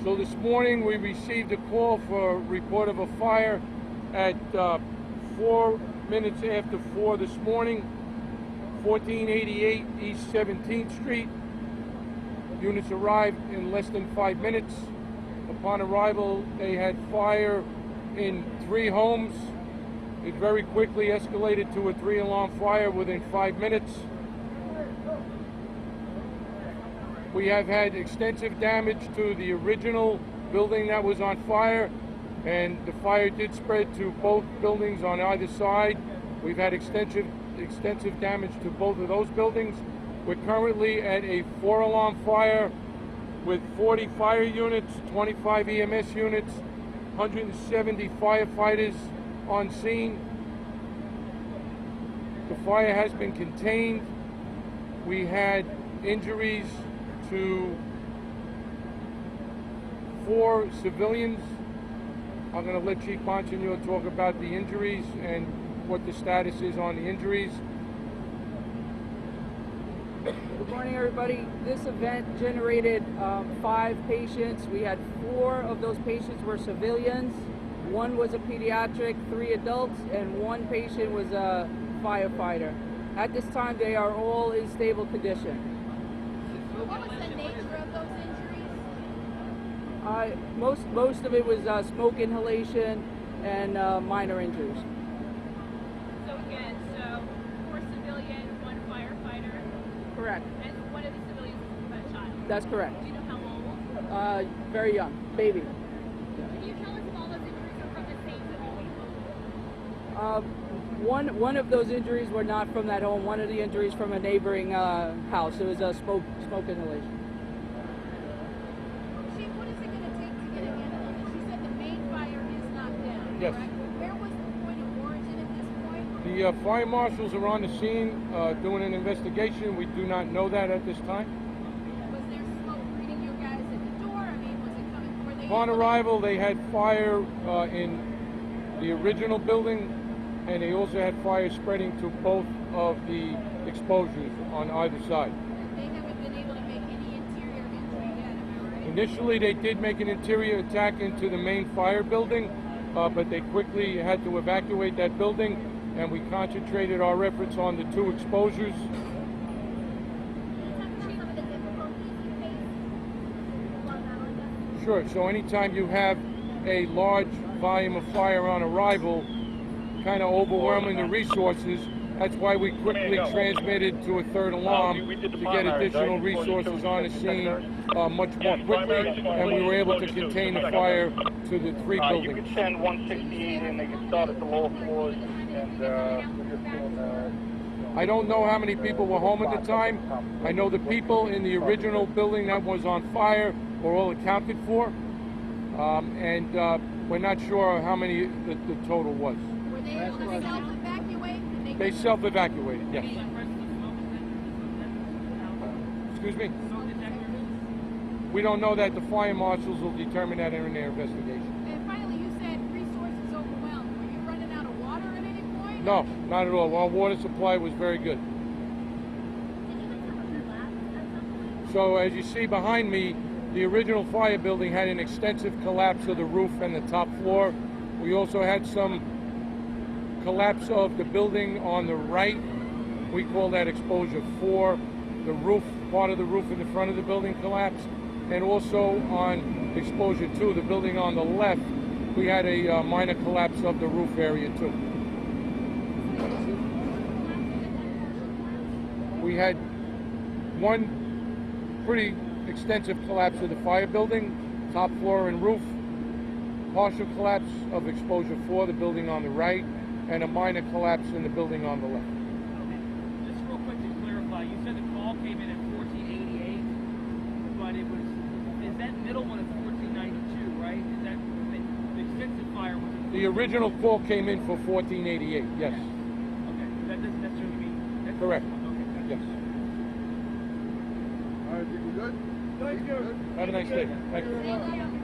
So this morning we received a call for a report of a fire at 4 minutes after 4 this morning, 1488 East 17th Street. Units arrived in less than 5 minutes. Upon arrival, they had fire in 3 homes. It very quickly escalated to a 3-alarm fire within 5 minutes. We have had extensive damage to the original building that was on fire, and the fire did spread to both buildings on either side. We've had extensive damage to both of those buildings. We're currently at a 4-alarm fire with 40 fire units, 25 EMS units, 170 firefighters on scene. The fire has been contained. We had injuries to 4 civilians. I'm going to let Chief Monsignor talk about the injuries and what the status is on the injuries. Good morning, everybody. This event generated 5 patients. We had 4 of those patients were civilians. 1 was a pediatric, 3 adults, and 1 patient was a firefighter. At this time, they are all in stable condition. What was the nature of those injuries? Most of it was smoke inhalation and minor injuries. So again, 4 civilians, 1 firefighter. Correct. And one of the civilians was a child. That's correct. Do you know how old? Very young, baby. Can you tell us if all those injuries are from the same home? One of those injuries were not from that home. One of the injuries from a neighboring house. It was a smoke inhalation. Chief, what is it going to take to get a handle on this? You said the main fire is not down. Yes. Correct? Where was the point of origin at this point? The fire marshals are on the scene doing an investigation. We do not know that at this time. Was there smoke greeting you guys at the door? I mean, was it coming? Were they Upon arrival, they had fire in the original building, and they also had fire spreading to both of the exposures on either side. They haven't been able to make any interior injury yet, am I right? Initially, they did make an interior attack into the main fire building, but they quickly had to evacuate that building, and we concentrated our efforts on the 2 exposures. Can you talk about some of the difficulties you faced while that was done? Sure, so anytime you have a large volume of fire on arrival, kind of overwhelming the resources, that's why we quickly transmitted to a 3rd alarm to get additional resources on the scene much more quickly, and we were able to contain the fire to the 3 buildings. You can send 168 and they can start at the lower floors, and we're just doing I don't know how many people were home at the time. I know the people in the original building that was on fire were all accounted for, and we're not sure how many the total was. Were they able to self-evacuate? They self-evacuated, yes. Excuse me? We don't know that. The fire marshals will determine that in their investigation. And finally, you said resources overwhelmed. Were you running out of water at any point? No, not at all. Our water supply was very good. So as you see behind me, the original fire building had an extensive collapse of the roof and the top floor. We also had some collapse of the building on the right. We call that exposure 4. The roof, part of the roof in the front of the building collapsed. And also on exposure 2, the building on the left, we had a minor collapse of the roof area too. We had one pretty extensive collapse of the fire building, top floor and roof, partial collapse of exposure 4, the building on the right, and a minor collapse in the building on the left. Okay. Just real quick to clarify, you said the call came in at 1488, but it was, is that middle one at 1492, right? Is that, the extensive fire was at The original call came in for 1488, yes. Okay, that doesn't necessarily mean... That's Correct. Okay. Yes. All right, you good? Have a nice day. Thank you.